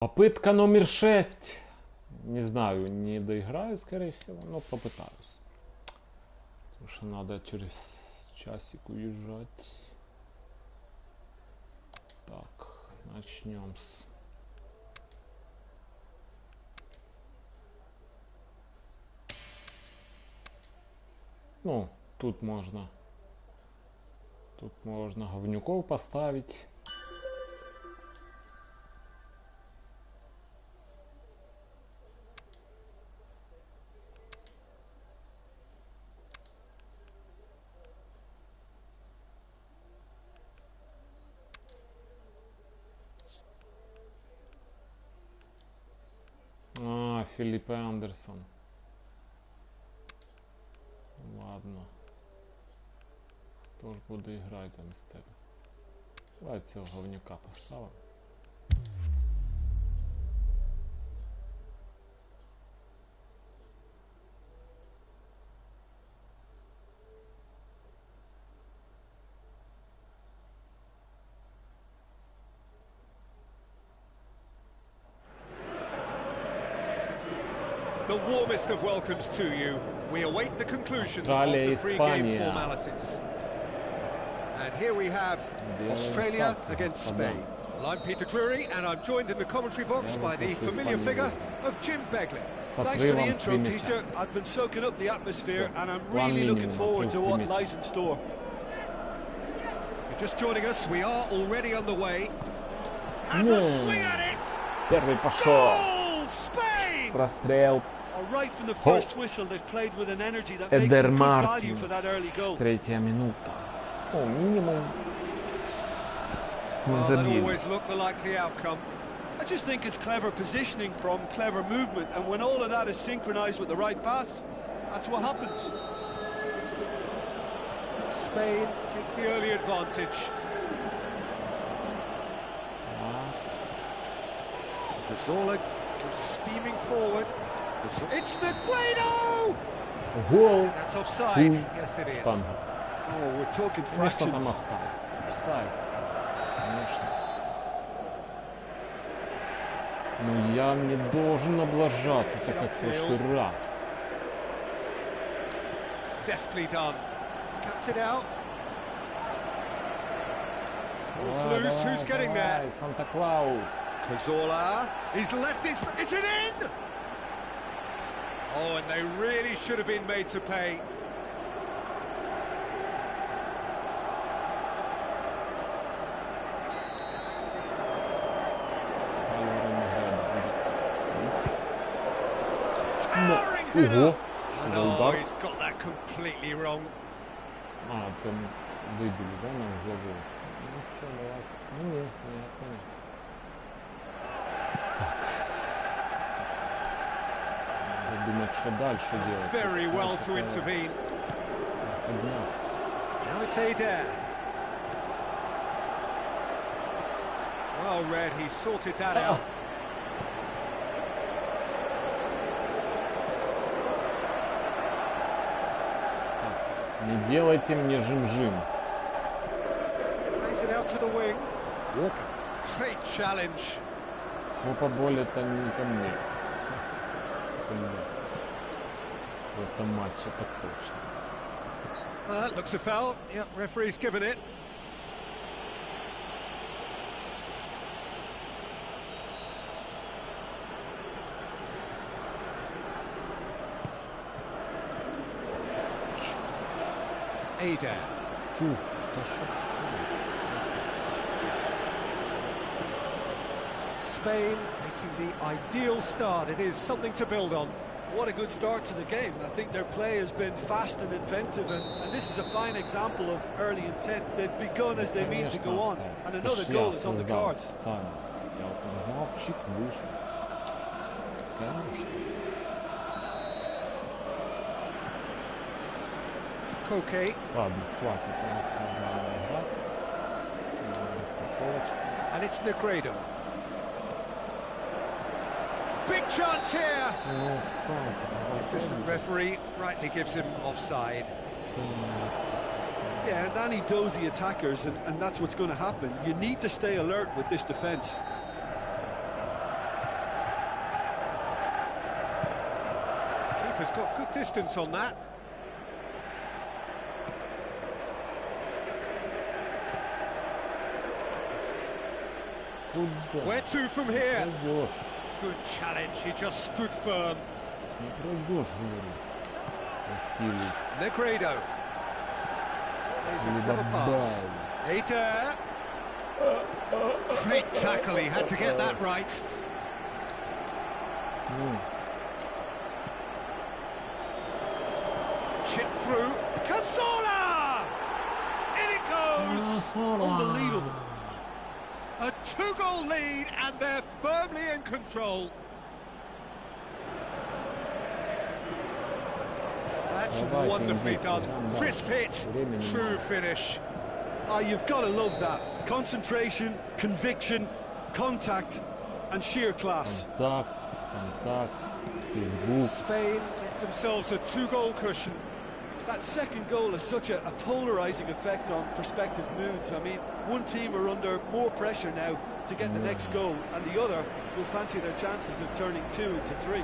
Попытка номер 6. Не знаю, не доиграю, скорее всего, но попытаюсь. Потому что надо через часик уезжать. Так, начнем с... Ну, тут можно говнюков поставить. Филипп Андерсон. Ладно. Тоже буду играть замість тебе. Давай цього говнюка поставим. The warmest of welcomes to you. We await the conclusion of the pre-game formalities. And here we have Australia against Spain. Well, I'm Peter Drury, and I'm joined in the commentary box by the familiar figure of Jim Begley. Thanks for the intro, Peter. I've been soaking up the atmosphere, and I'm really looking forward to what lies in store. If you're just joining us, we are already on the way. Has a swing at it! Первый пошел. Spain! Прострел. Right from the first whistle, they've played with an energy that makes them good value for that early goal. Третья минута. О, минимум. Well, that always looked the likely outcome. I just think it's clever positioning from clever movement, and when all of that is synchronized with the right pass, that's what happens. Spain take the early advantage. Cazorla steaming forward. It's Negredo! Гол. That's offside. Yes, it is. Oh, we're talking fractions. Конечно, там офсайд. Офсайд. Конечно. Но я не должен облажаться, так как в прошлый раз. Deftly done. Cuts it out. Ball's loose. Who's getting there? Santa Claus. Cazorla. He's left his... Is it in? Oh, and they really should have been made to pay. Towering header. Oh, he's got that completely wrong. Там выбили, да, на угловую? Ну, что, давайте. Ну, нет, понятно. Думать, что дальше делать. Very well to intervene. Now it's Adair. Well read, he sorted that out. Не делайте мне жим-жим. Plays it out to the wing. Walker. Great challenge. Ну, по боли это не ко мне. В этом матче так точно. Looks a foul. Yep, referee's given it. Adair. Spain making the ideal start. It is something to build on. What a good start to the game. I think their play has been fast and inventive, and this is a fine example of early intent. They've begun as they mean to go on, and another goal is on the cards. Koke. Ладно, хватит. And it's Negredo. Big chance here! The assistant referee rightly gives him offside. Yeah, and any dozy attackers, and that's what's going to happen. You need to stay alert with this defence. Keeper's got good distance on that. Where to from here? Good challenge, he just stood firm. Negredo. Plays a clever pass. Hater. Great tackle, he had to get that right. Chip through. Cazorla! In it goes! Unbelievable. A 2-goal lead, and they're firmly in control. That's wonderfully done. Crisp hit, true finish. Oh, you've got to love that. Concentration, conviction, contact, and sheer class. Contact, Spain get themselves a 2-goal cushion. That second goal has such a polarising effect on prospective moods. I mean, one team are under more pressure now to get the next goal, and the other will fancy their chances of turning 2 into 3.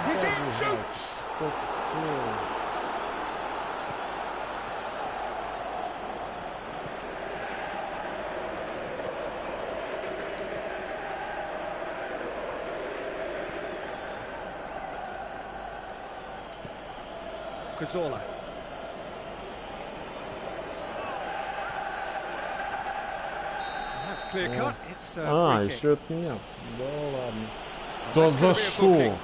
He's in, shoots! Cazorla. That's clear cut. It's free kick. Еще от меня. Да ладно. Да за шо?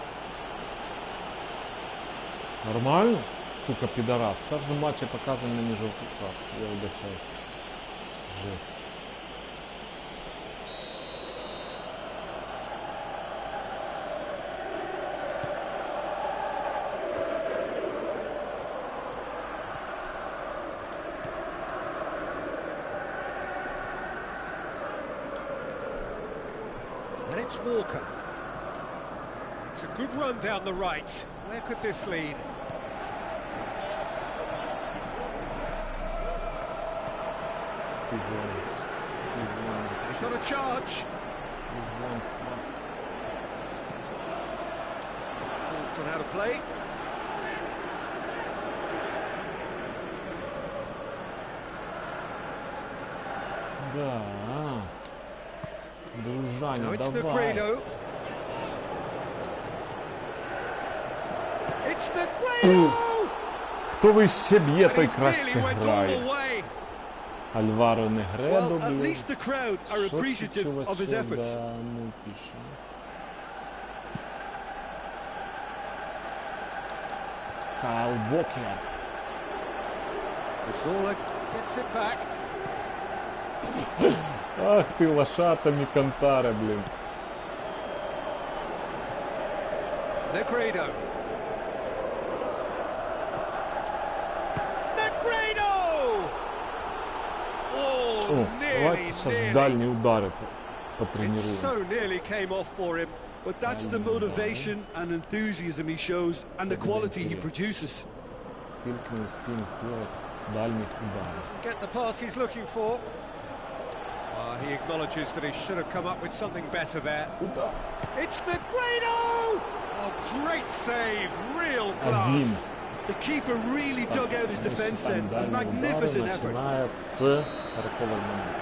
Нормально? Сука, пидорас. В каждом матче показан на не желтый карт. Я угощаюсь. Жесть. And it's Walker. It's a good run down the right. Where could this lead? He's on a charge. Ball's gone out of play. Да. Дружаня, Now it's давай. Negredo. It's Negredo! Хто вище б'є, той And he краще really went all грає. the way. Альваро Негредо, Well, at блін. least the crowd are Що appreciative ти, of his чувачок, efforts. да, ну пише. Кайл Вокер. Cazorla gets it back. Ах ти, лошатами Кантаре, блін. Negredo. Negredo! Oh, О, давайте nearly, зараз дальні удари It потренуємо. so nearly came off for him. But that's the motivation and enthusiasm he shows, and the quality he produces. Скільки ми успіємо зробити дальніх ударів. Doesn't get the pass he's looking for. He acknowledges that he should have come up with something better there. Удар. It's Negredo! Oh, great save, real class. Один. The keeper really dug out his defence then. A Дальні magnificent удари effort. починає з 40-го моменту.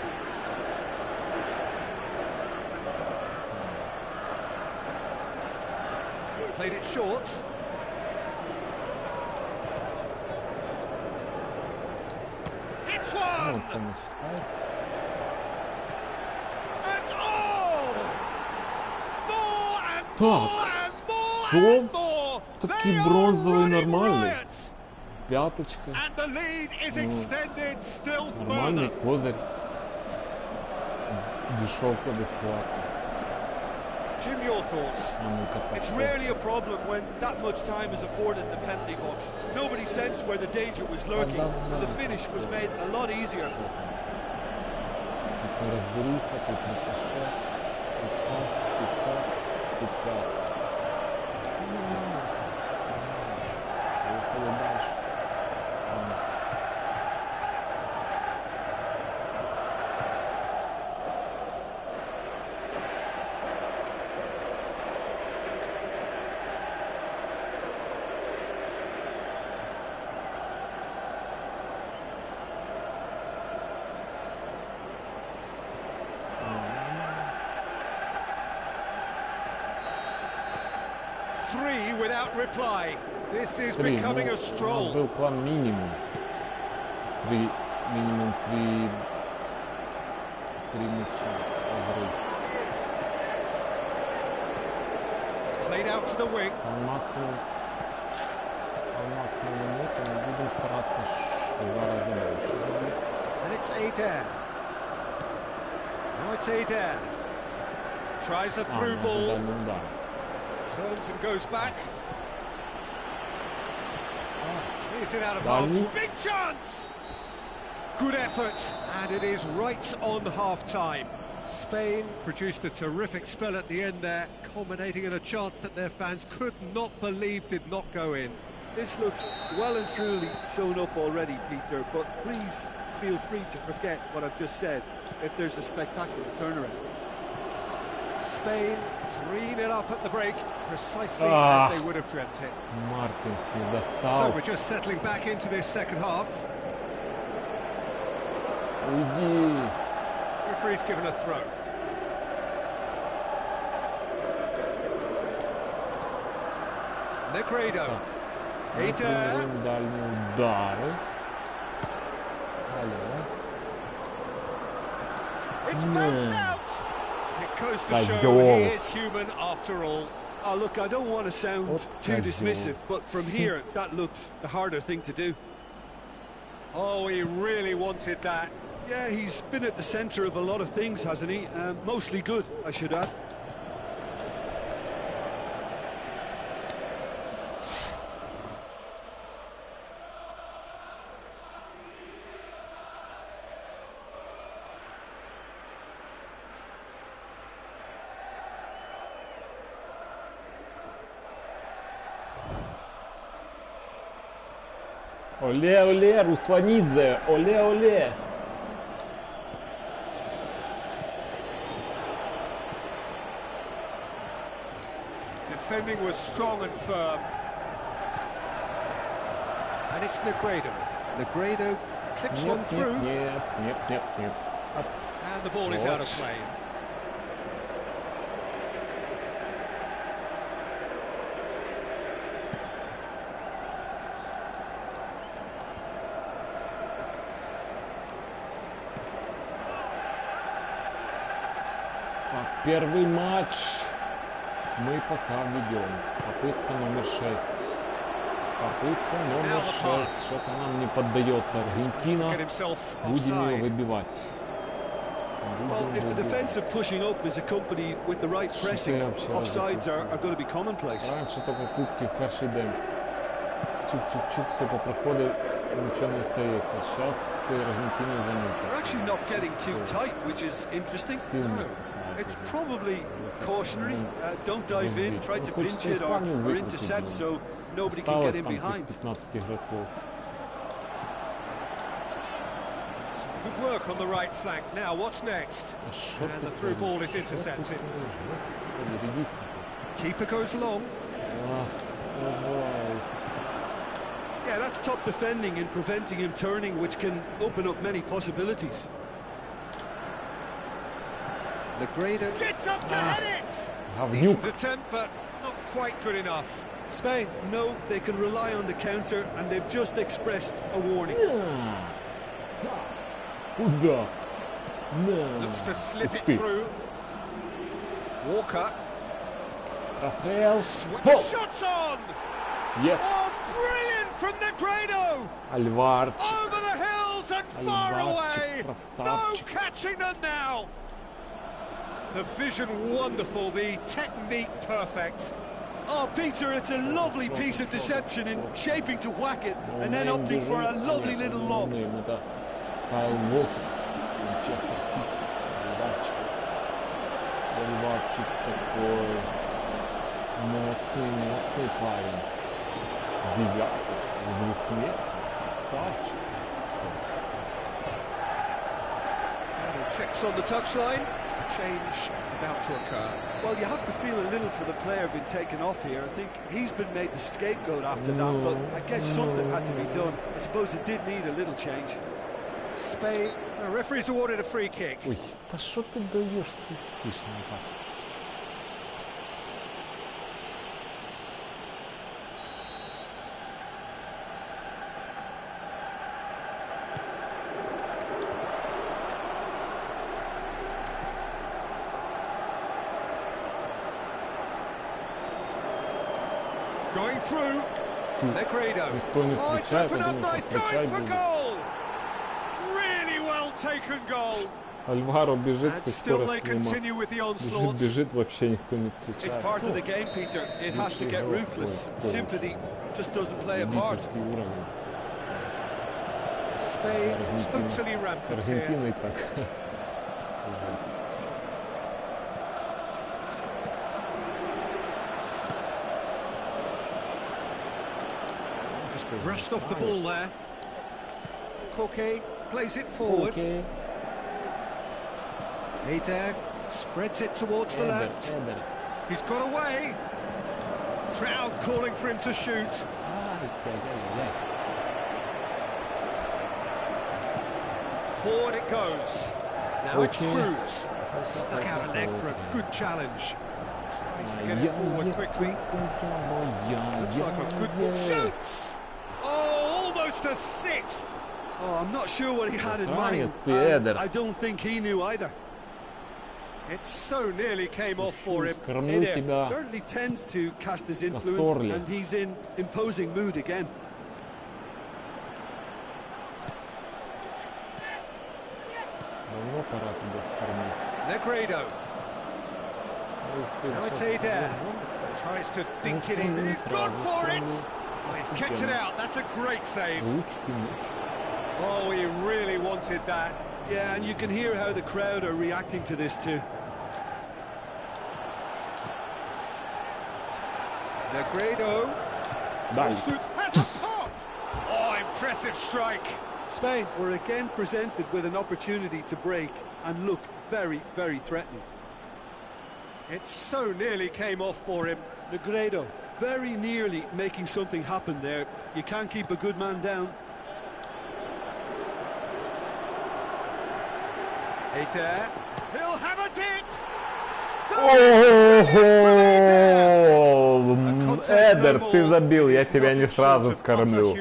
Played it short. It's Ну, one! це не вважається. And oh! More and Так. more and more Що? and more! Такий They are бронзовий, running нормальний. riot! П'яточка. And the lead is extended still Нормальний further. козир. Дешевка безплатно. Jim, your thoughts? А ну-ка, It's подскок. rarely a problem when that much time is afforded in the penalty box. Nobody sensed where the danger was lurking, and the finish was made a lot easier. Тут розберіха, тут рикошет, тут пас, тут пас, тут п'ятка. Поїхали далі. without reply. This is becoming a stroll. Был план минимум. Минимум три мяча. Played out to the wing. Максимум минуту мы будем стараться в 2 раза больше забить. And it's Adair. Now it's Adair. Tries a through ball. Turns and goes back. Clears it out of bounds. Big chance! Good effort, and it is right on half-time. Spain produced a terrific spell at the end there, culminating in a chance that their fans could not believe did not go in. This looks well and truly sewn up already, Peter, but please feel free to forget what I've just said if there's a spectacular turnaround. Spain 3-0 up at the break, precisely as they would have dreamt it. Мартинс не достал. So we're just settling back into this second half. Уйди. Referee's given a throw. Negredo. Adair. Дальние удары. It's bounced out. It goes to show he is human after all. Oh, look, I don't want to sound too dismissive, but from here, that looked the harder thing to do. Oh, he really wanted that. Yeah, he's been at the centre of a lot of things, hasn't he? Mostly good, I should add. Оле, оле, Русланидзе, оле, оле. Defending was strong and firm. And it's Negredo. Negredo clips one through. And the ball is out of play. Первый матч мы пока ведем. Попытка номер 6. Попытка номер 6. Что-то нам не поддается Аргентина. Будем ее выбивать. Well, if the defensive pushing up is accompanied with the right pressing, offsides are going to be commonplace. Раньше только кубки в перший день. Чук-чук-чук, все попроходы, ничего не остается. Сейчас Аргентину замучат. They're actually not getting too tight, which is interesting. It's probably cautionary. Don't dive in, try to pinch it or intercept so nobody can get in behind. Good work on the right flank. Now, what's next? And the through ball is intercepted. Keeper goes long. Yeah, that's top defending and preventing him turning, which can open up many possibilities. Negredo gets up to head it! Decent attempt, but not quite good enough. Spain know they can rely on the counter, and they've just expressed a warning. Looks to slip it through. Walker. Shots on! Yes. Oh, brilliant from Negredo! Alvarch. Over the hills and far away! No catching them now! The vision wonderful, the technique perfect. Oh, Peter, it's a lovely piece of deception in shaping to whack it and then opting for a lovely little lob. Kyle Walker, Manchester City, Alvarчик такой моцный парень. Девяточка в 2 метрах, красавчик. Checks on the touchline. Change about to occur. Well, you have to feel a little for the player being taken off here. I think he's been made the scapegoat after that, but I guess something had to be done. I suppose it did need a little change. Spain, the referee's awarded a free kick. Ой, да что ты даешь свистишь на going through. Negredo. Oh, it's opened up nice going for goal. Really well taken goal. Альваро бежит, And still they continue with the onslaught. Бежит, вообще никто не встречает. It's part of the game, Peter. It has to get ruthless. Sympathy just doesn't play a part. Spain totally rampant here. Аргентиной так. Brushed off the ball there. Koke plays it forward. Eder spreads it towards the left. He's got away. Crowd calling for him to shoot. Forward it goes. Now it's Cruz. Stuck out a leg for a good challenge. Tries to get it forward quickly. Looks like a good ball. Shoots! Oh, almost a sixth. Oh, I'm not sure what he had in mind. I don't think he knew either. It so nearly came off for him. Eder certainly tends to cast his influence, and he's in imposing mood again. Negredo. Now it's Eder. Tries to dink it in. He's gone for it. Oh, he's kept it out. That's a great save. Oh, he really wanted that. Yeah, and you can hear how the crowd are reacting to this too. Negredo. Has a pop. Oh, impressive strike. Spain were again presented with an opportunity to break and look very, very threatening. It so nearly came off for him. Negredo very nearly making something happen there. You can't keep a good man down. Eder, he'll have a dip. Эдер, ты забил, я тебя не сразу скормлю.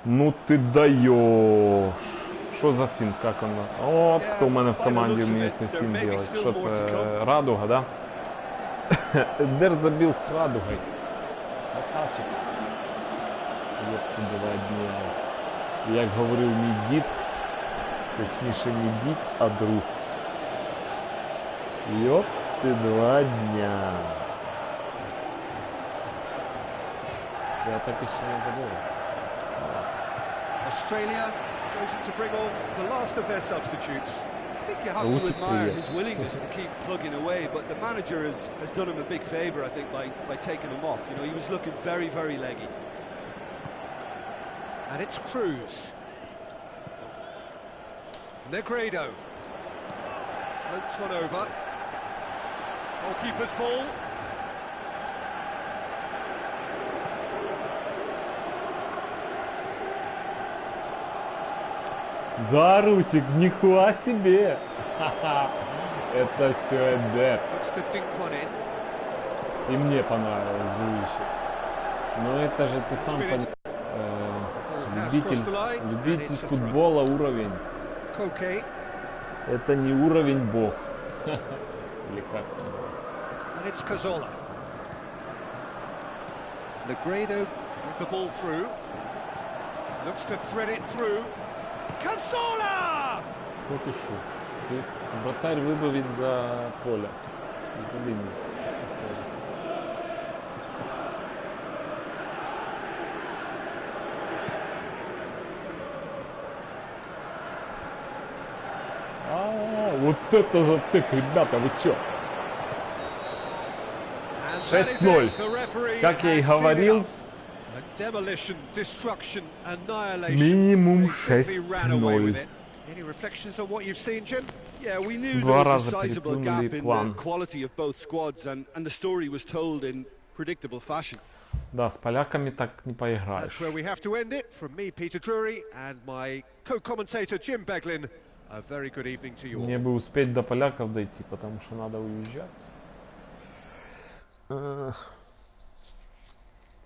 Ну ты даешь. Що за фінт, как он? Вот кто у мене в команде умеет финт делать. Что это, Радуга, да? Эдер забил с Радугой. Красавчик. Ёпта, два дня. Як говорив мій дід, точніше не дід, а друг. Ёпты, 2 дня. Я так еще не забыл. Australia chosen to bring on the last of their substitutes. I think you have to admire his willingness to keep plugging away, but the manager has done him a big favour, I think, by taking him off. You know, he was looking very, very leggy. And it's Cruz. Negredo. Floats one over. Goalkeeper's ball. Да, Русик, нихуя себе! Это все Эдер. И мне понравилось, Зуище. Но это же ты сам понимаешь. Любитель футбола уровень. Это не уровень бог. Или как там у вас? And it's Cazorla. Negredo with the ball through. Looks to thread it through. Cazorla! Кто ты шо? Вратарь выбыл из-за поля. Из-за линии. Вот это затык, ребята, вы чё? 6-0. Как я и говорил, минимум 6-0. Два раза переплюнули план. Да, с поляками так не поиграешь. Мне бы успеть до поляков дойти, потому что надо уезжать.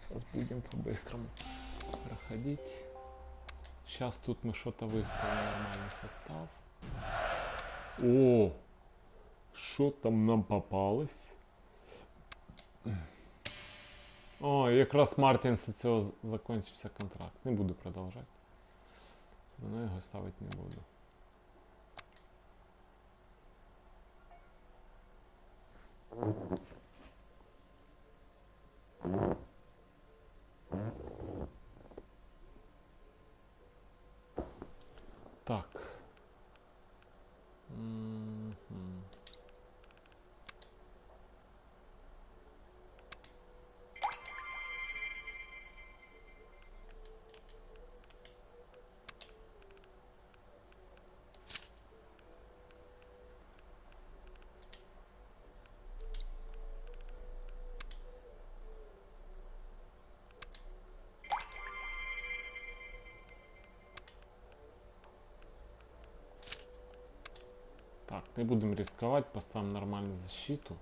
Сейчас будем по-быстрому проходить. Сейчас тут мы что-то выставим, нормальный состав. О, что там нам попалось? О, якраз Мартінс цього закінчився контракт. Не буду продовжувати. Все одно його ставити не буду. Так. Так, не будем рисковать, поставим нормальную защиту.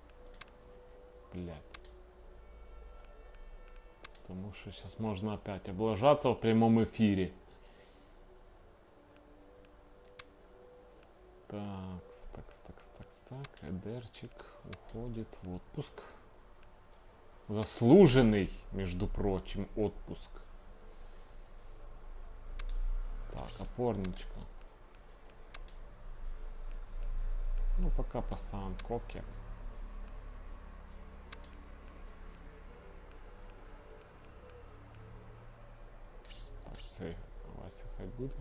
Блять. Потому что сейчас можно опять облажаться в прямом эфире. Так. Эдерчик уходит в отпуск. Заслуженный, между прочим, отпуск. Так, опорничка. Ну, пока поставим Коки. Так, цей Вася хай буде.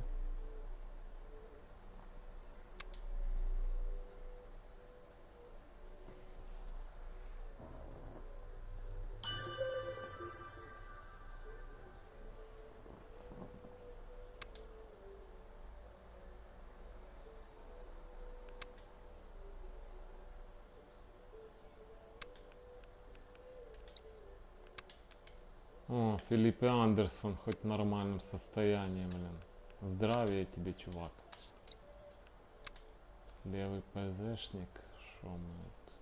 О, Филиппе Андерсон, хоть в нормальном состоянии, блин. Здравия тебе, чувак. Левый ПЗшник. Шо мы тут?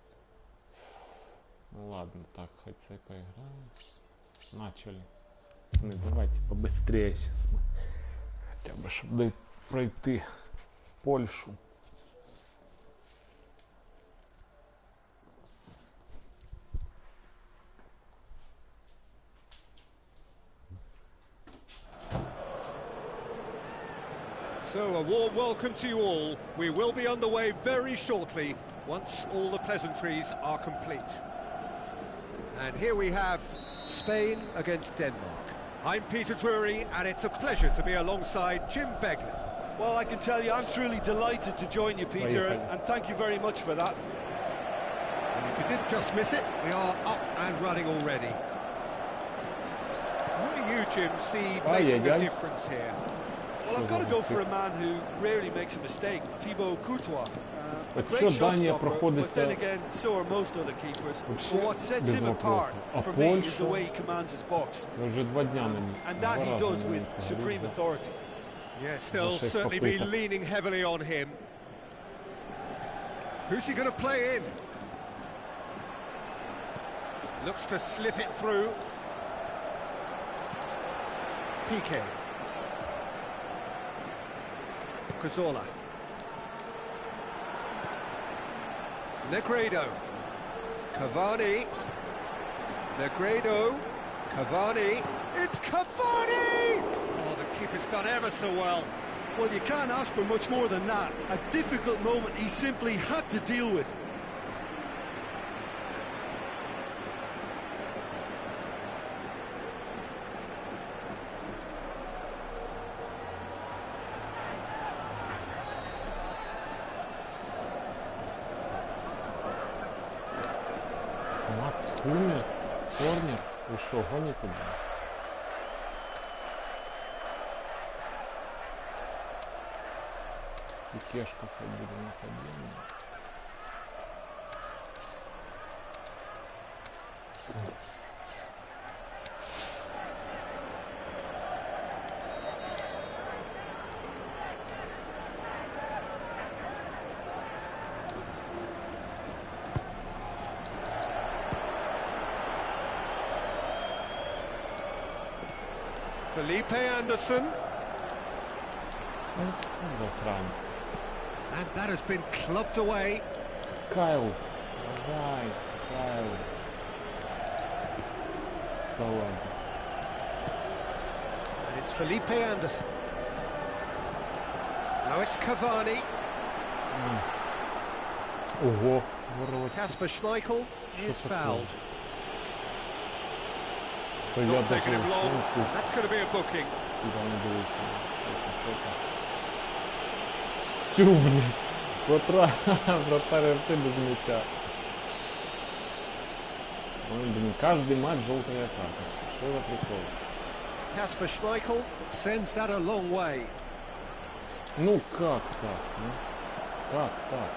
Ну ладно, так, хоть цей поиграем. Начали. Пацаны, давайте побыстрее сейчас мы. Хотя бы, чтобы пройти Польшу. So, a warm welcome to you all. We will be underway very shortly, once all the pleasantries are complete. And here we have Spain against Denmark. I'm Peter Drury, and it's a pleasure to be alongside Jim Beglin. Well, I can tell you, I'm truly delighted to join you, Peter, and thank you very much for that. And if you didn't just miss it, we are up and running already. Who do you, Jim, see making a difference here? Well, I've got to go for a man who rarely makes a mistake, Thibaut Courtois. A great Якщо shot Данія stopper, проходить but then again, so are most other keepers. But what sets him apart, for me, is the way he commands his box. Вже 2 дня не And that he does with supreme authority. Yes, they'll certainly be leaning heavily on him. Who's he going to play in? Looks to slip it through. Piqué. Cazorla. Negredo. Cavani. Negredo. Cavani. It's Cavani! Oh, the keeper's done ever so well. Well, you can't ask for much more than that. A difficult moment he simply had to deal with. Корнер, вы что, гоните меня? Пикешка хоть будет нападение. Felipe Anderson. Засранец. And that has been clubbed away. Кайл, давай, Кайл. Да ладно. And it's Felipe Anderson. Now it's Cavani. Ого, ворот. Kasper Schmeichel is fouled. То я даже That's going to be a booking. Тю, блин. Вратарь ты без мяча. Ой, блин, каждый матч желтая карточка. Что за прикол? Kasper Schmeichel sends that a long way. Ну как так? Ну? Как так?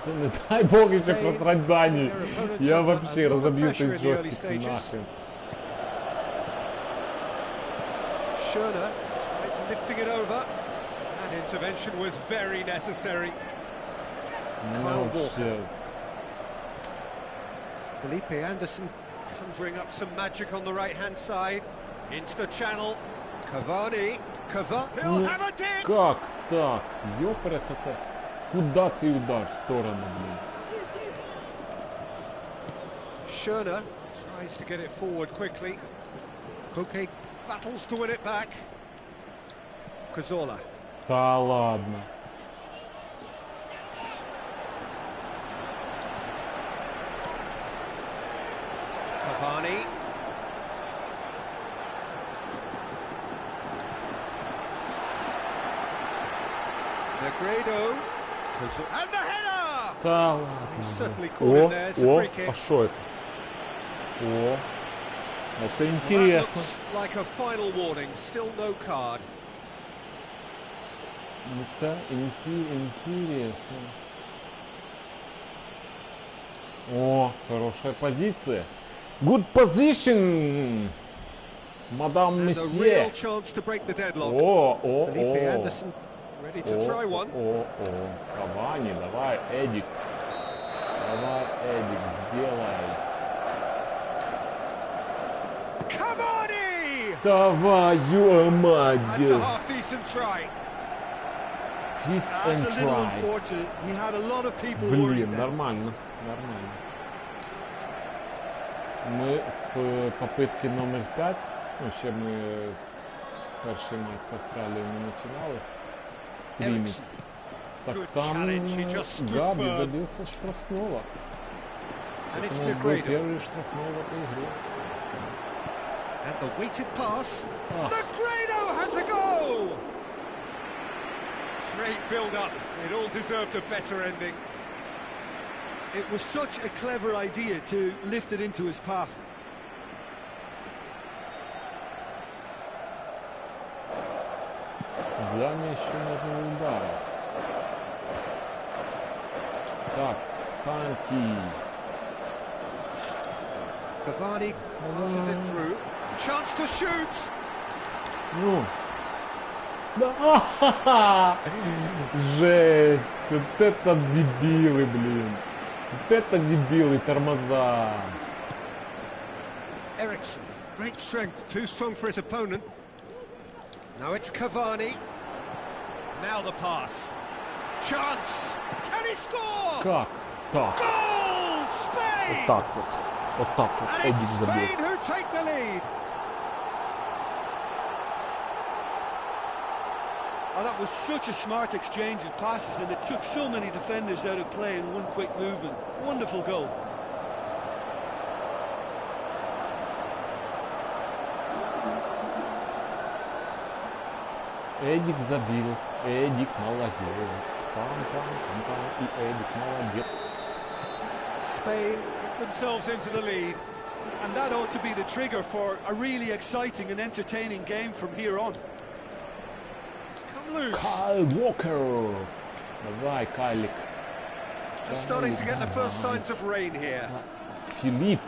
Да не дай бог еще просрать Дани. Я вообще разобью этот джойстик нахрен. Schöner tries lifting it over. That intervention was very necessary. Kyle Walker. Felipe Anderson conjuring up some magic on the right-hand side. Into the channel. Cavani. He'll have a dip! Как так? Ёпресоте. Куда цей удар в сторону, блин? Schöner tries to get it forward quickly. Koke battles to win it back. Cazorla. Да ладно. Cavani. Negredo. And the header! Да He's certainly ладно. caught in there. It's a free kick. А шо это? О, это Well, интересно. that looks like a final warning. Still no card. Это интересно. О, хорошая позиция. Good position, мадам And a месье. real chance to break the deadlock. Felipe Anderson ready to try one. Кавани, давай, Эдик. Давай, Эдик, сделай. Cavani! Твою мать. That's a half-decent try. That's a little unfortunate. He had a lot of people worried. Блин, нормально, нормально. Ми в попитці номер 5, ну ще ми перший матч з Австралією не починали стрімити. Так там Габи забился с штрафного. Это был первый штрафной в этой игре. And the weighted pass. Negredo has a goal! Great build-up. It all deserved a better ending. It was such a clever idea to lift it into his path. Главное еще на удара. Так, Санти. Cavani passes it through. Chance to shoot. Ну. Да. Жесть. Вот это дебилы, блин. Вот это дебилы, тормоза. Ericsson, great strength, too strong for his opponent. Now it's Cavani. Now the pass. Chance. Can he score? Как так? Goal! Spain! Вот так вот. Вот так вот. And Эдик it's забил. Spain who take the lead. Oh, that was such a smart exchange of passes, and it took so many defenders out of play in one quick movement. Wonderful goal. Эдик забил. Эдик молодец. Пам-пам-пам-пам. И Эдик молодец. Spain get themselves into the lead. And that ought to be the trigger for a really exciting and entertaining game from here on. It's come loose. Kyle Walker. Давай, Кайлик. Just starting to get the first signs of rain here. Филипп.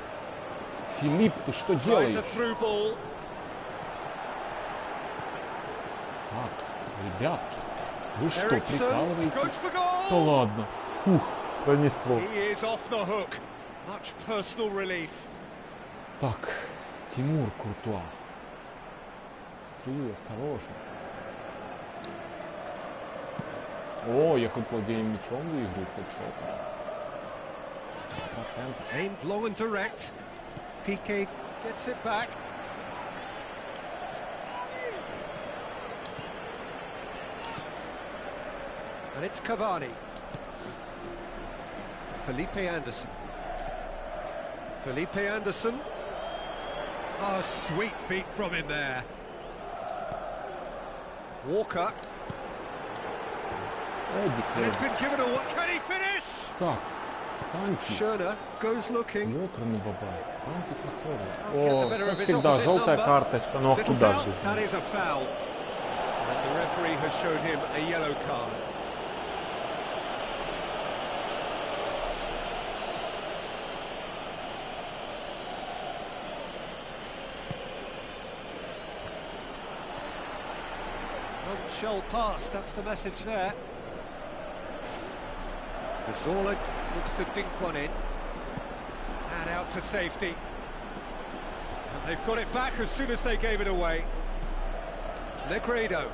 Филипп, ты что Tries делаешь? a through ball. Так, ребятки. Вы что, Ericsson прикалываетесь? goes for Да goal. ладно. Фух, пронесло. He is off the hook. Much personal relief. Так, Тимур Куртуа. Стрелю, осторожно. О, я хоть владеем мячом выиграю, хоть что-то. 100%. Aimed long and direct. Piqué Gets it back. And it's Cavani. Felipe Anderson. Felipe Anderson. Oh, sweet feet from him there. Walker. And it's been given away. Can he finish? Так, Санти. Schöner goes looking. Ёкарный бабай. Санти Косово. О, как всегда, желтая карточка, но куда же? That is a foul. And the referee has shown him a yellow card. Non-shell pass, that's the message there. Cazorla looks to dink one in. And out to safety. And they've got it back as soon as they gave it away. Negredo.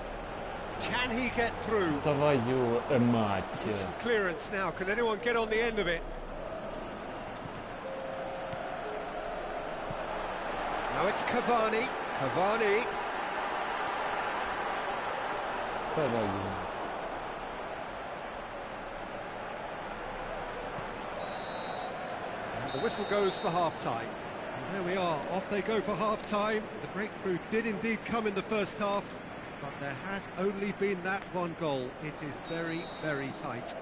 Can he get through? Твою мать. Some clearance now. Can anyone get on the end of it? Now it's Cavani. Cavani. And the whistle goes for half-time. And there we are, off they go for half-time. The breakthrough did indeed come in the first half, but there has only been that one goal. It is very, very tight.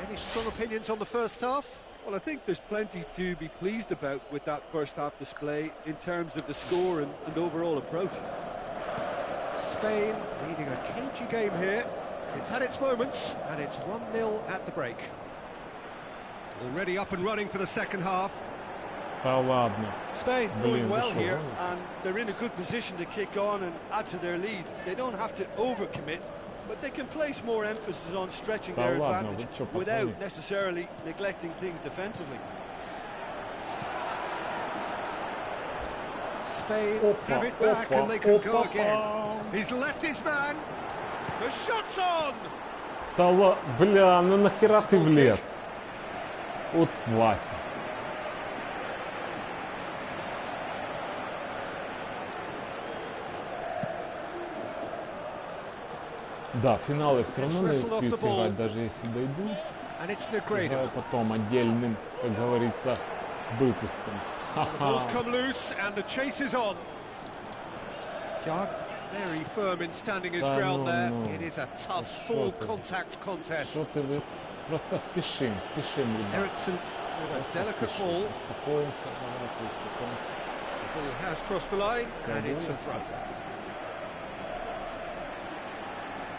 Any strong opinions on the first half? Well, I think there's plenty to be pleased about with that first half display in terms of the score and overall approach. Spain leading a cagey game here. It's had its moments, and it's 1-0 at the break. Already up and running for the second half. Spain going well here, and they're in a good position to kick on and add to their lead. They don't have to overcommit, but they can place more emphasis on stretching their advantage without necessarily neglecting things defensively. Spain give it back and they can go again. He's left his man. The shot's on. Бля, ну нахера ты влез? Вот Вася. Да, финалы все равно не успею сыграть, даже если дойду. Играю потом отдельным, как говорится, выпуском. Ball's come loose and the chase is on. Very firm in standing his ground there. It is a tough full contact contest. Что ты вы? Просто спешим, ребята. Eriksson with a delicate ball. Успокоимся, давайте успокоимся. The ball has crossed the line and it's a throw.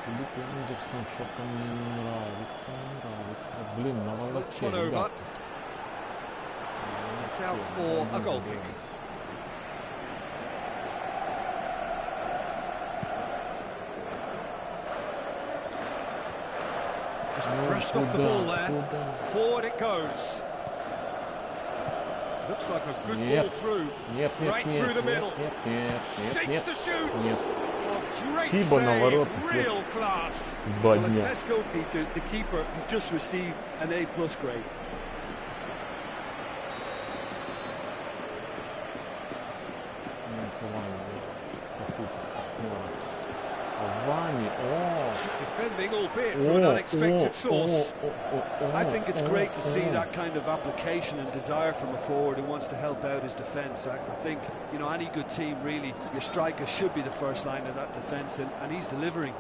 Филипп Андерсон, что-то мне не нравится. Блин, на волоске, ребята. It's out for a goal kick. Just brushed off the ball there. Forward it goes. Looks like a good ball through. Right through the middle. Shakes to shoot. Great save, real class. Well, as Tesco, Peter, the keeper, has just received an A+ grade. Defending, albeit from an unexpected source. I think it's great to see that kind of application and desire from a forward who wants to help out his defence. I think, you know, any good team, really, your striker should be the first line of that defence, and he's delivering.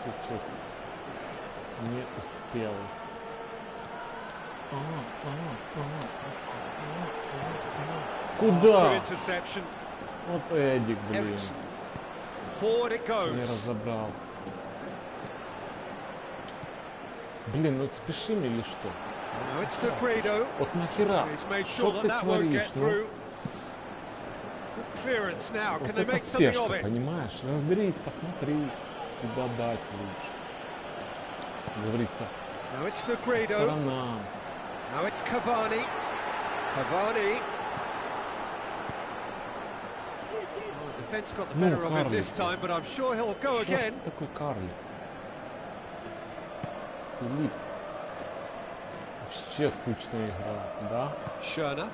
Чуть-чуть. Не успел. Куда? Вот Эдик, блин. Не разобрался. Блин, ну спешим или что? Вот нахера? Что ты творишь, ну? Вот это спешка, понимаешь? Разберись, посмотри, куда дать лучше. Говорится, по сторонам. Now it's Cavani. Cavani. Oh, the defence got the better of him this time, but I'm sure he'll go again. Что такой Карли? Филипп. Вообще скучная игра, да? Schöner.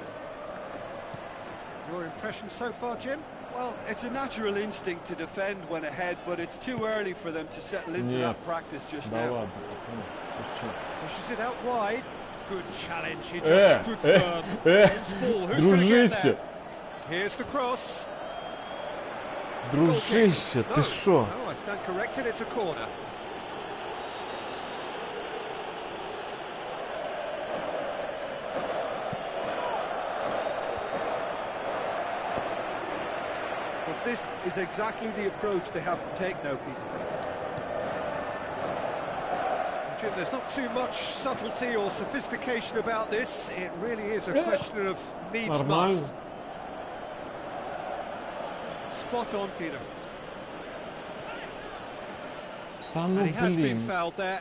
Your impression so far, Jim? Well, it's a natural instinct to defend when ahead, but it's too early for them to settle into that practice just да now. ладно, пацаны. Ты чё? Pushes it out wide. Good challenge. He just stood firm. Loose ball. Who's going to get there? Here's the cross. Дружище, ты шо? No, I stand corrected. It's a corner. But this is exactly the approach they have to take now, Peter. Jim, there's not too much subtlety or sophistication about this. It really is a question of needs must. Spot on, Peter. And he has been fouled there.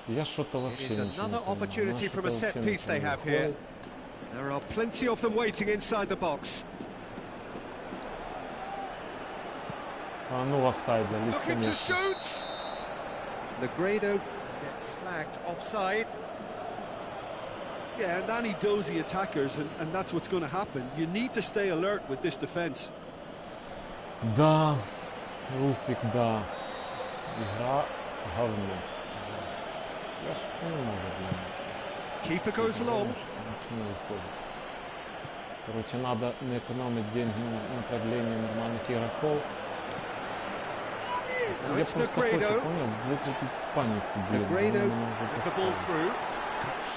Я что-то вообще It is another opportunity from a set piece they have here. There are plenty of them waiting inside the box. А ну офсайд, Looking to shoot. Negredo gets flagged offside. Yeah, and any dozy attackers, and that's what's going to happen. You need to stay alert with this defence. Да, Русик, да. Игра говно. Я ж не могу. Keeper goes long. Короче, надо не экономить деньги на продление нормальных игроков. Я просто хочу, понял, выкрутить испанец, блин. The ball through.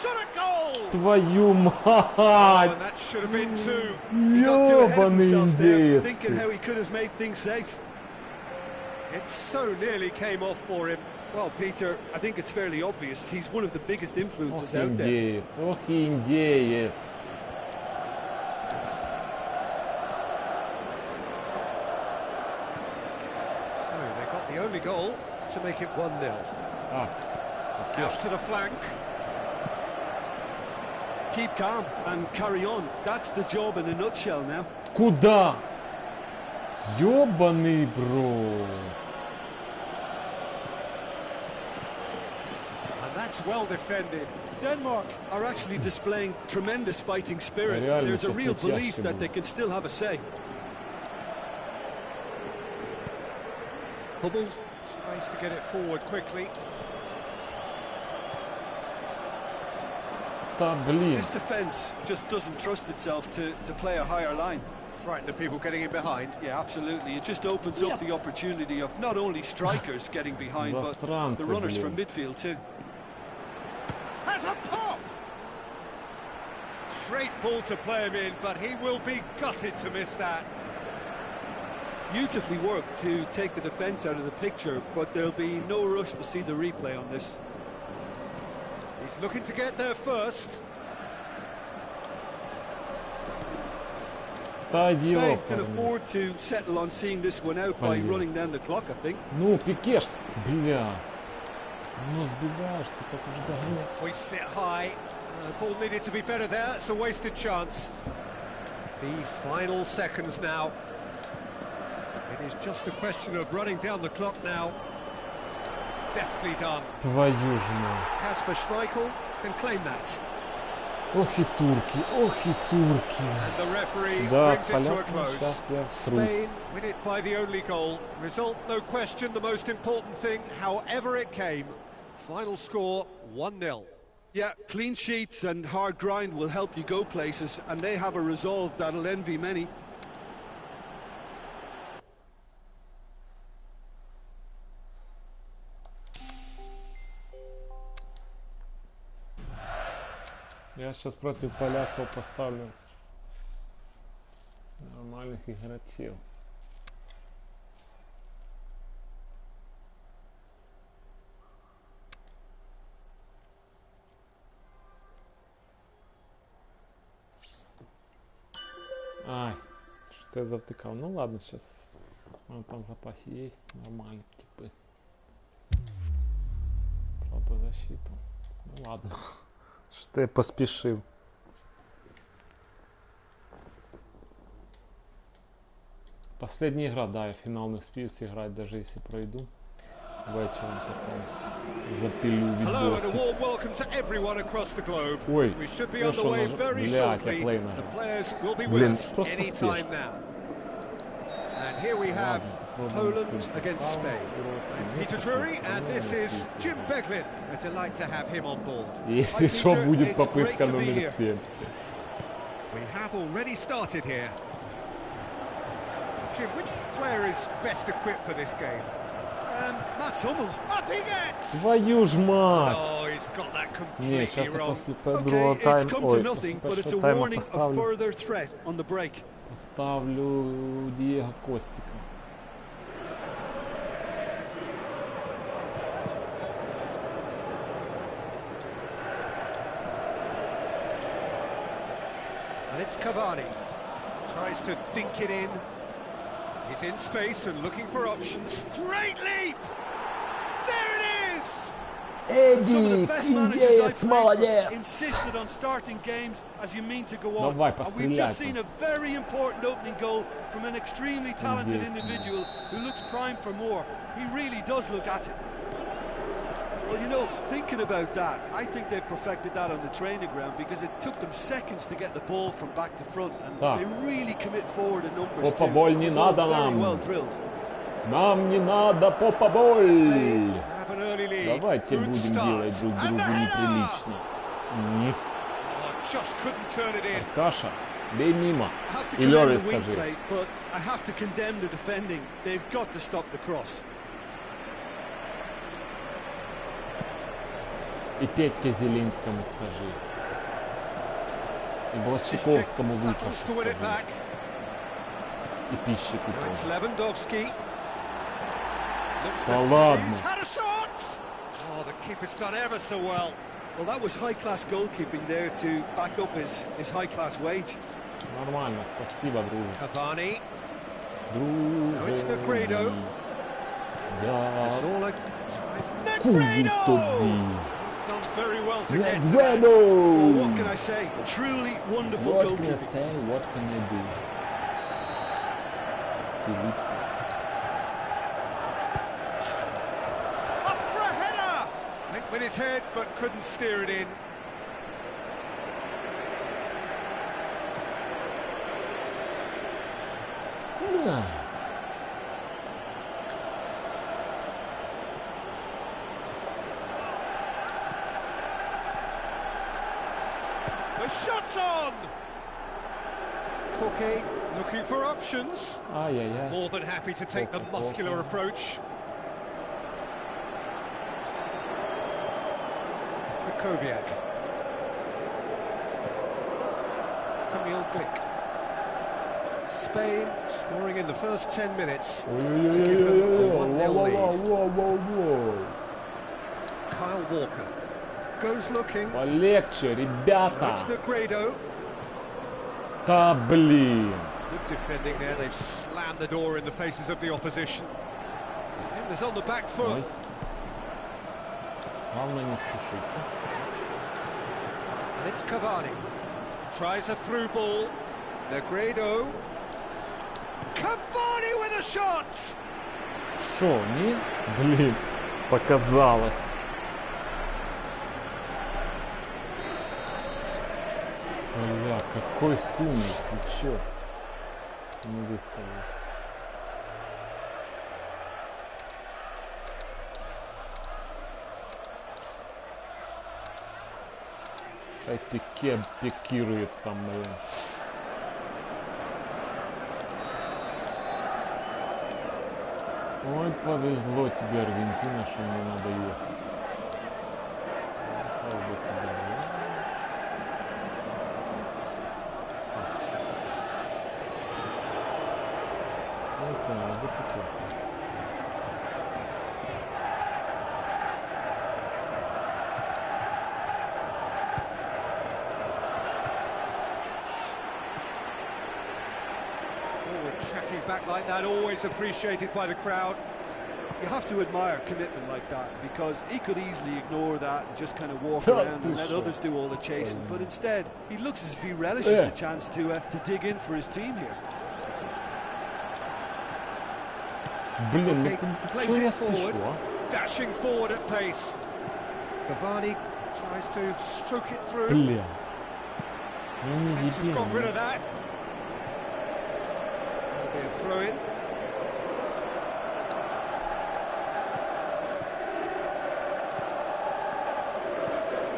Shot a goal! Твою мать! And that should have been two. Ёбаный индеец! Thinking how he could have made things safe. It so nearly came off for him. Well, Peter, I think it's fairly obvious. He's one of the biggest influences Ох, out there. индеец, ох, индеец. So they got the only goal to make it 1-0. Out to the flank. Keep calm and carry on. That's the job in a nutshell now. Куда? Ёбаный бро. And that's well defended. Denmark are actually displaying tremendous fighting spirit. There's a real belief that they can still have a say. Hubbles tries to get it forward quickly. This defence just doesn't trust itself to play a higher line. Frightened of people getting in behind. Yeah, absolutely. It just opens up the opportunity of not only strikers getting behind, but the runners from midfield too. Has a pop! Great ball to play him in, but he will be gutted to miss that. Beautifully worked to take the defence out of the picture, but there'll be no rush to see the replay on this. He's looking to get there first. Spain can afford to settle on seeing this one out by running down the clock, I think. Ну, Пикеш, бля. Ну, сбиваешь, ты так уж догнал. Hoists it high. The ball needed to be better there. It's a wasted chance. The final seconds now. It is just a question of running down the clock now. Deftly done. Твою ж мать. Kasper Schmeichel can claim that. Ох и турки, ох и турки. And the referee Да, brings it to a close. Spain win it by the only goal. Result, no question, the most important thing, however it came. Final score, 1-0. Yeah, clean sheets and hard grind will help you go places, and they have a resolve that'll envy many. Я сейчас против поляков поставлю нормальных игроков. Ай, что я завтыкал. Ну ладно, сейчас там в запасе есть нормальные типы. Правда, защиту. Ну ладно. Что я поспешил. Последняя игра, да, я финал не успею сыграть, даже если пройду вечером потом. Hello and a warm welcome to everyone across the globe. We should be on the way very shortly. The players will be with us any time now. And here we have Poland against Spain. I'm Peter Drury, and this is Jim Beglin. A delight to have him on board. Если что, будет попытка номер 7. We have already started here. Jim, which player is best equipped for this game? Mats Hummels. Up he gets! Твою ж мать! Oh, he's got that Не, completely сейчас я wrong. после другого тайма... Ой, после тайма поставлю Диего Костика. And it's Cavani. Tries to dink it in. He's in space and looking for options. Great leap! There it is! Эдди, пиздец, молодец! Insisted on starting games as you mean to go on. Давай, And we've just постреляй. seen a very important opening goal from an extremely talented individual who looks primed for more. He really does look at it. Well, you know, thinking about that, I think they've perfected that on the training ground because it took them seconds to get the ball from back to front, and they really commit forward in numbers too. Попа-боль не надо нам. Нам не надо попа-боль. Давайте будем делать друг другу неприлично. Аркаша, бей мимо. И Лёре скажи. But I have to condemn the defending. They've got to stop the cross. И Петьке Зелинскому скажи. И Блащиковскому лучше скажи. И Пищику тоже. Да ладно. Oh, the keeper's done ever so well. Well, that was high-class goalkeeping there to back up his high-class wage. Нормально, спасибо, друг. Cavani. Друг. It's Negredo. Да. Negredo! Done very well to get to that. Well, what can I say? Truly wonderful What goalkeeping. can I say? What can I do? Up for a header! Went with his head, but couldn't steer it in. No. The shot's on! Koke looking for options. More than happy to take the muscular approach. Krikoviak. Kamil Glik. Spain scoring in the first 10 minutes to give them a 1-0 lead. Kyle Walker. Goes looking. Полегче, ребята. It's Negredo. Да блин. Good defending there. They've slammed the door in the faces of the opposition. Defenders on the back foot. Главное не спешите. And it's Cavani. Tries a through ball. Negredo. Cavani with a shot. Шо, не? Блин, показалось. Бля, какой хумец, вы чё? Не выставил. Ай ты кем пикирует там, блин. Ой, повезло тебе, Аргентина, что не надо ехать. Tracking back like that, always appreciated by the crowd. You have to admire commitment like that, because he could easily ignore that and just kind of walk around and let others do all the chasing. But instead, he looks as if he relishes the chance to dig in for his team here. Блин, ну что я спешу, а? Dashing forward at pace. Cavani tries to stroke it through. Бля. Fence has got rid of that. That'll be a throw in.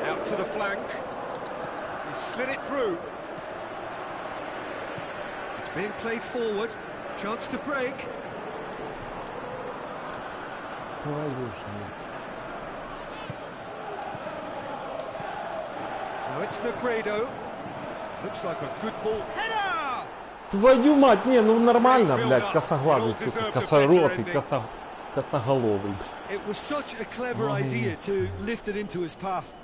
Out to the flank. He slid it through. It's being played forward. Chance to break. Now it's Negredo. Looks like a good ball. Header! Твою мать, не, ну нормально, блядь, косоглазый, сука, косоротый, косоголовый. It was such a clever idea to lift it into his path.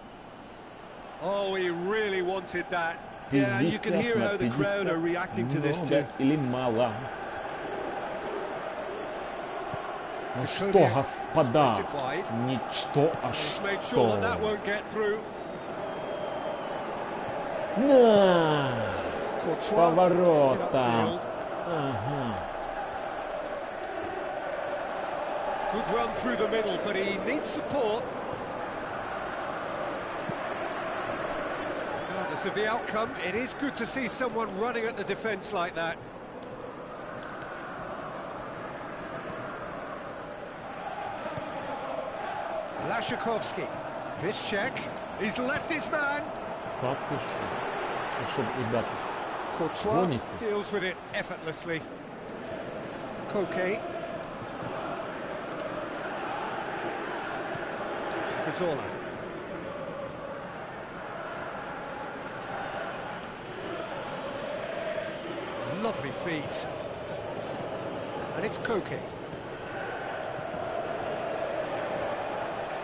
Oh, he really wanted that. Yeah, and you can hear how the crowd are reacting to this too. Или мало. Ну что, господа, ничто, а что? На! Поворота. Ага. Good run through the middle, but he needs support. Regardless of the outcome, it is good to see someone running at the defence like that. Lashikovsky, this check, he's left his man. Courtois deals with it effortlessly. Koke. Cazorla. Lovely feet. And it's Koke.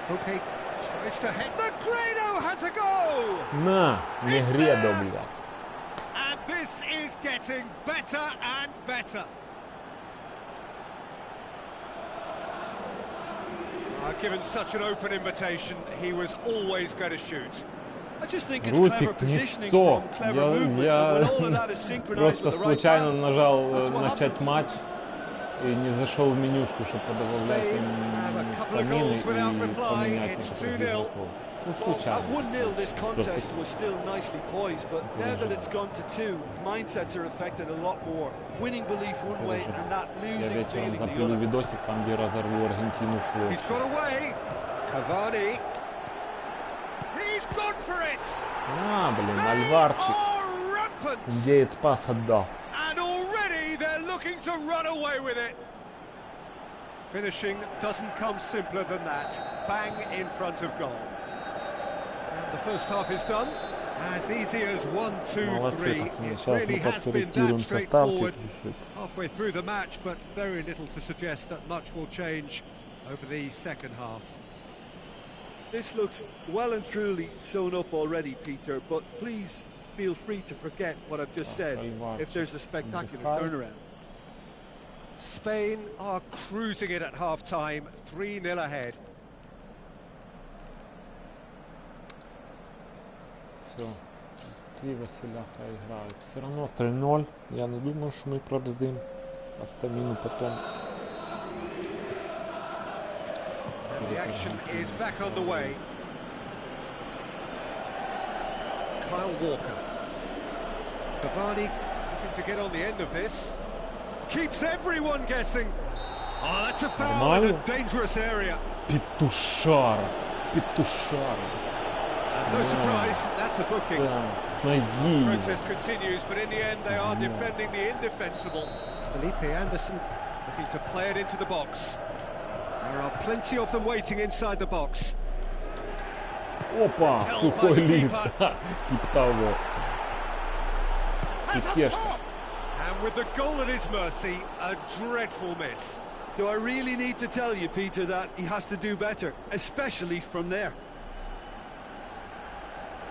Koke tries to hit. Negredo has a goal! На, Негредо, бля. And this is getting better and better. Given such an open invitation, he was always going to shoot. I just think it's clever positioning from clever movement. When all of that is synchronized with the right pass. Просто случайно нажал начать матч и не зашел в менюшку, чтобы добавлять стамины и поменять некоторые. Ну, случайно. At 1-0 this contest was still nicely poised, but now that it's gone to 2, mindsets are affected a lot more. Winning belief one way and that losing feeling the other. Видосик там, где разорву Аргентину в клочья. He's got away. Cavani. He's gone for it. А, блин, Альварчик. Индеец пас отдал. And already they're looking to run away with it. Finishing doesn't come simpler than that. Bang in front of goal. And the first half is done. As easy as 1, 2, 3. It really has been that straightforward halfway through the match, but very little to suggest that much will change over the second half. This looks well and truly sewn up already, Peter, but please feel free to forget what I've just said if there's a spectacular turnaround. Spain are cruising it at half-time, 3-0 ahead. Все, три Василяха играют. Все равно 3-0. Я не думаю, что мы пробздим. Оставим потом. And the action is back underway. Kyle Walker. Cavani looking to get on the end of this. Keeps everyone guessing. Oh, that's a foul in a dangerous area. Петушара. Петушара. And no surprise, that's a booking. The protest continues, but in the end they are defending the indefensible. Felipe Anderson looking to play it into the box. There are plenty of them waiting inside the box. Опа, сухой лист. Тип того. And with the goal at his mercy, a dreadful miss. Do I really need to tell you, Peter, that he has to do better, especially from there?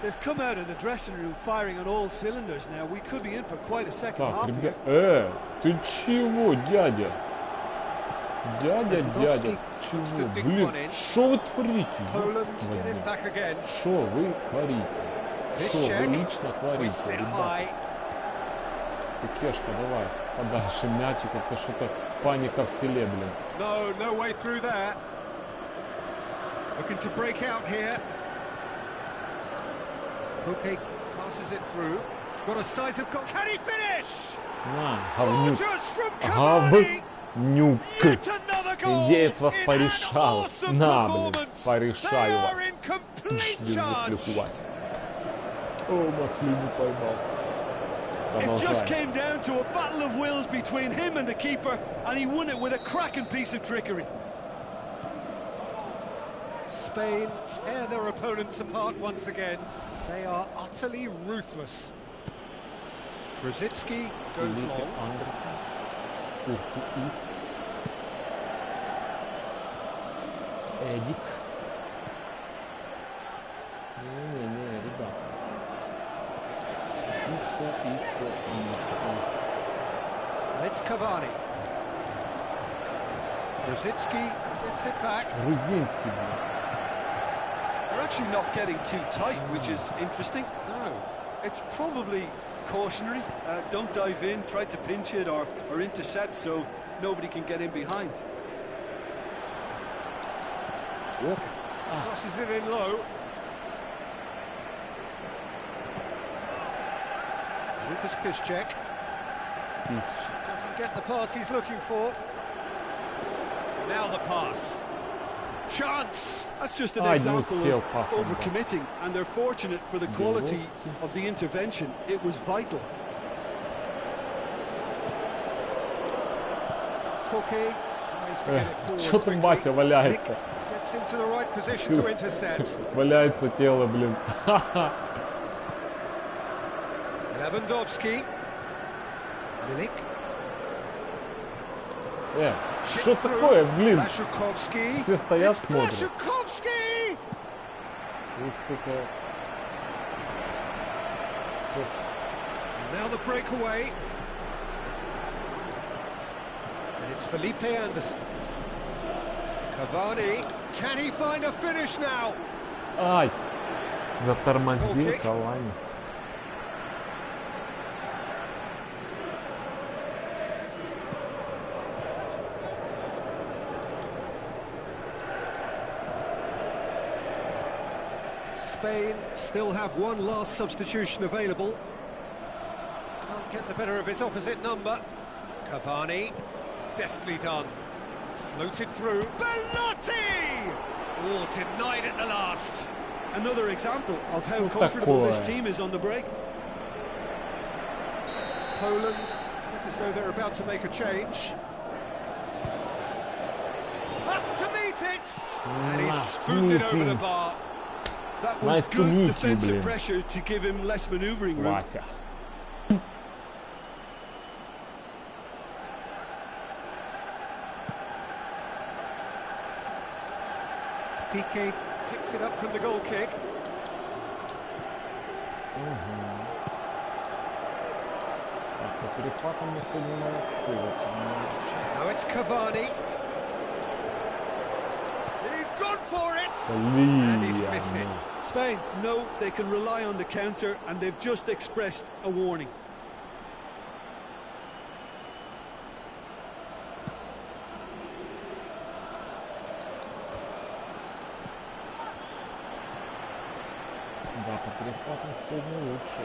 They've come out of the dressing room firing on all cylinders now. We could be in for quite a second half here. Ты чего, дядя? Дядя, чего? Блин, что вы творите? Что вы творите? Что вы лично творите, ребята? Кешка, давай, подальше мячик, это что-то паника в селе, блин. No way through there. Looking to break out here. Kobok passes it through. Got a size of goal. Can he finish? Gorgeous from Cavani. Нюк. Yet another goal. Индеец вас порешал. Awesome На, блин, performance. порешаю They вас. are in complete charge. О, Масли не поймал. It just came down to a battle of wills between him and the keeper, and he won it with a cracking piece of trickery. Spain tear their opponents apart once again. They are utterly ruthless. Brzezinski goes long. Эдик. Не, ребята. Иско. And it's Cavani. Brzezinski gets it back. Грузинский. They're actually not getting too tight, which is interesting. No. It's probably cautionary. Don't dive in, try to pinch it or intercept so nobody can get in behind. Walker crosses it in low. Lucas Piszczek doesn't get the pass he's looking for. Now the pass. Chance! That's just an example of overcommitting, and they're fortunate for the quality of the intervention. It was vital. Kobok tries to get it forward. Что там Вася валяется? Gets into the right position to intercept. Валяется тело, блин. Lewandowski. Milik. Что такое, блин? Blaszczykowski. Все стоят, смотрят. Blaszczykowski. Now the breakaway. And it's Felipe Anderson. Cavani. Can he find a finish now? Ай! Затормозил Кавани. Spain still have one last substitution available. Can't get the better of his opposite number. Cavani, deftly done. Floated through. Belotti! Oh, denied at the last. Another example of how comfortable this team is on the break. Poland look as though they're about to make a change. Up to meet it! And he's spooned it over the bar. That was good defensive pressure to give him less manoeuvring room. Piqué picks it up from the goal kick. Now it's Cavani. He's gone for it! And he's missed it. Spain know they can rely on the counter, and they've just expressed a warning. Да, по перехватам сегодня лучше.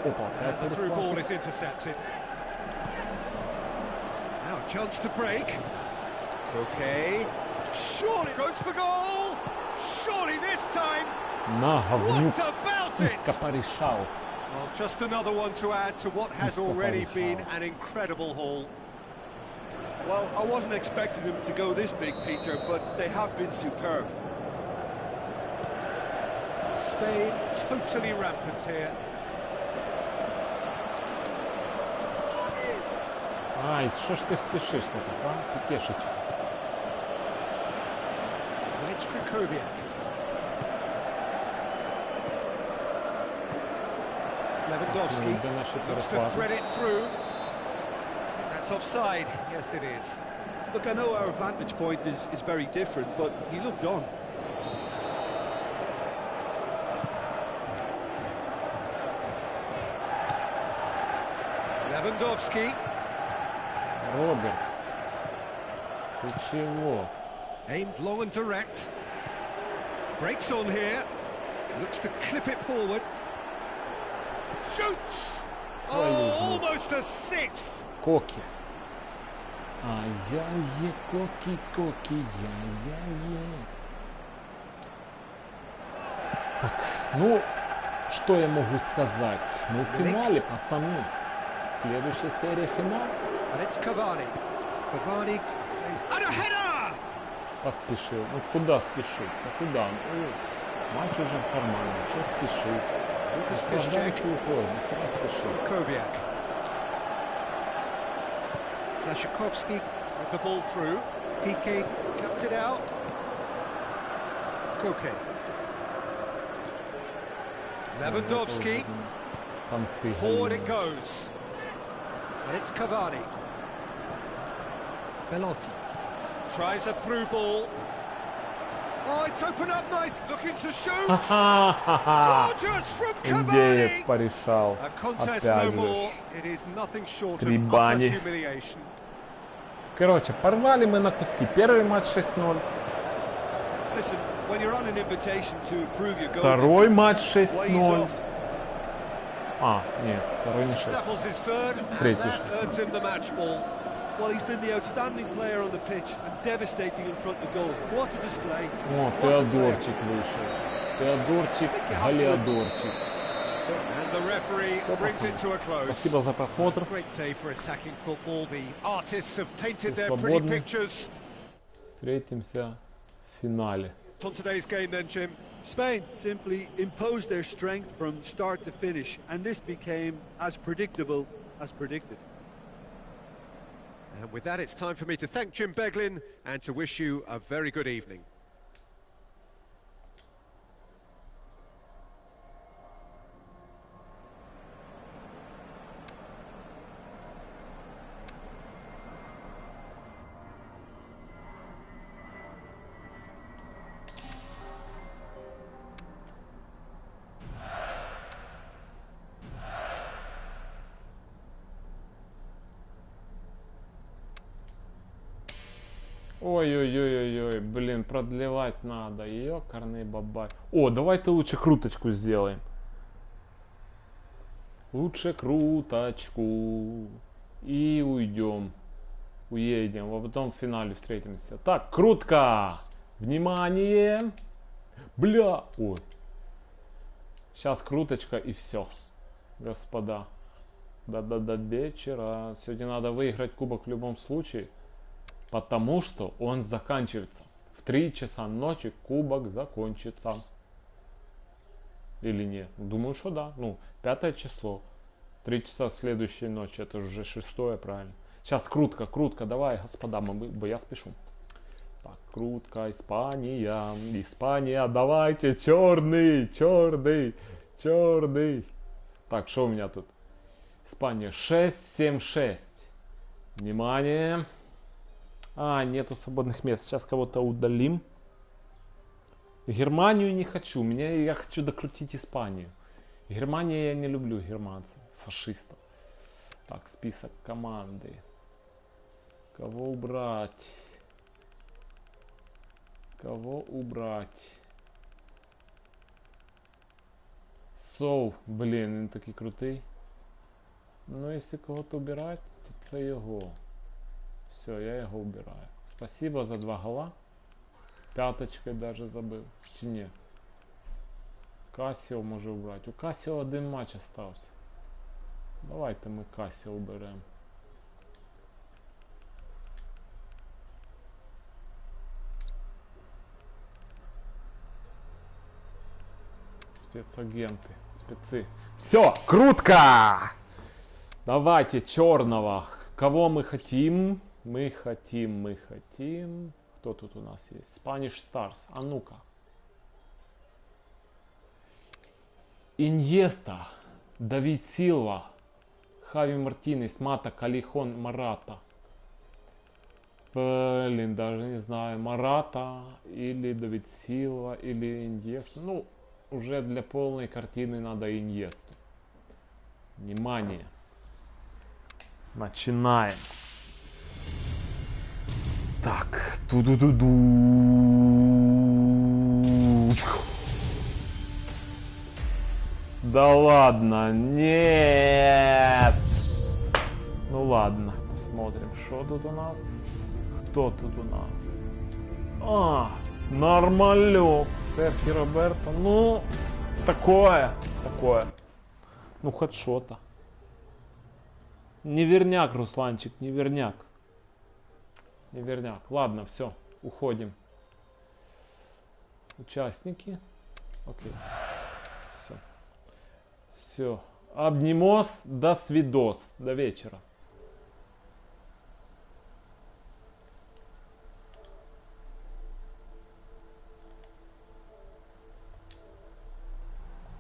And the through ball is intercepted. Now a chance to break. Okay. Surely goes for goal. Surely this time. What about it? Well, just another one to add to what has already been an incredible haul. Well, I wasn't expecting them to go this big, Peter, but they have been superb. Spain totally rampant here. Ай, что ж ты спешишь-то, а? Пикешич. It's Krychowiak. Lewandowski looks to thread it through. That's offside. Yes, it is. Look, I know our vantage point is very different, but he looked on. Lewandowski. Роберт. Ты чего? Aimed long and direct. Breaks on here. Looks to clip it forward. Shoots! Oh, almost a sixth. Коки. Ай-яй-яй, коки, яй-яй-яй. Так, ну, что я могу сказать? Мы в финале, пацаны. Следующая серия финал. Поспешил. Ну куда спешил? А куда? Ну, матч уже в кармане. Что спешил? Наслаждайся и уходит. Нахера спешил? Lashikovsky with the ball through. Piqué cuts it out. Koke. Lewandowski. Forward it goes. And it's Cavani. Belotti. Tries a through ball. Oh, it's opened up nice. Looking to shoot. Gorgeous from Cavani. Порешал. A contest no more. It is nothing short of utter humiliation. Короче, порвали мы на куски. Первый матч 6-0. Второй матч 6-0. А, нет, второй не 6. Третий 6-0. Well, he's been the outstanding player on the pitch and devastating in front of goal. What a display. О, Теодорчик вышел. Теодорчик, Галиадорчик. And the referee brings it to a close. Спасибо за просмотр. Great day for attacking football. The artists have painted their pretty pictures. Встретимся в финале. On today's game then, Jim. Spain simply imposed their strength from start to finish, and this became as predictable as predicted. And with that, it's time for me to thank Jim Beglin and to wish you a very good evening. Ой-ой-ой-ой-ой, блин, продлевать надо. Ёкарный бабай. О, давайте лучше круточку сделаем. Лучше круточку. И уйдем. Уедем, а потом в финале встретимся. Так, крутка! Внимание! Бля! Ой. Сейчас круточка и все. Господа. Да-да-да, вечера. Сегодня надо выиграть кубок в любом случае. Потому что он заканчивается. В 3 часа ночи кубок закончится. Или нет? Думаю, что да. Ну, 5 число. 3 часа следующей ночи. Это уже 6, правильно. Сейчас крутка. Давай, господа, я спешу. Так, крутка, Испания, давайте. Черный. Так, что у меня тут? Испания 6-7-6. Внимание. А, нету свободных мест. Сейчас кого-то удалим. Германию не хочу. Я хочу докрутить Испанию. Германию я не люблю, германцев. Фашистов. Так, список команды. Кого убрать? Блин, він такий крутий. Ну, если кого-то убирать, то це його. Все, я его убираю. Спасибо за 2 гола. 5-очкой даже забыл. Чи ні? Кассио може убрать. У Кассио 1 матч остався. Давайте ми Кассио уберемо. Спецагенты. Спецы. Все, крутка! Давайте черного. Кого мы хотим? Мы хотим. Кто тут у нас есть? Spanish Stars. А ну-ка. Иньеста. Давид Силва. Хави Мартинес. Мата. Калихон. Марата. Блин, даже не знаю. Марата. Или Давид Силва. Или Иньеста. Ну, уже для полной картины надо Иньесту. Внимание. Начинаем. Так, ту-ду-ду-ду. Да ладно, нет. Ну ладно, посмотрим, что тут у нас. Кто тут у нас? Нормалек. Серхи Роберто. Ну, такое. Ну, хоть что-то. Неверняк, Русланчик, неверняк. Ладно, все, уходим. Участники. Окей. Все. Обнимос, до свидос. До вечера.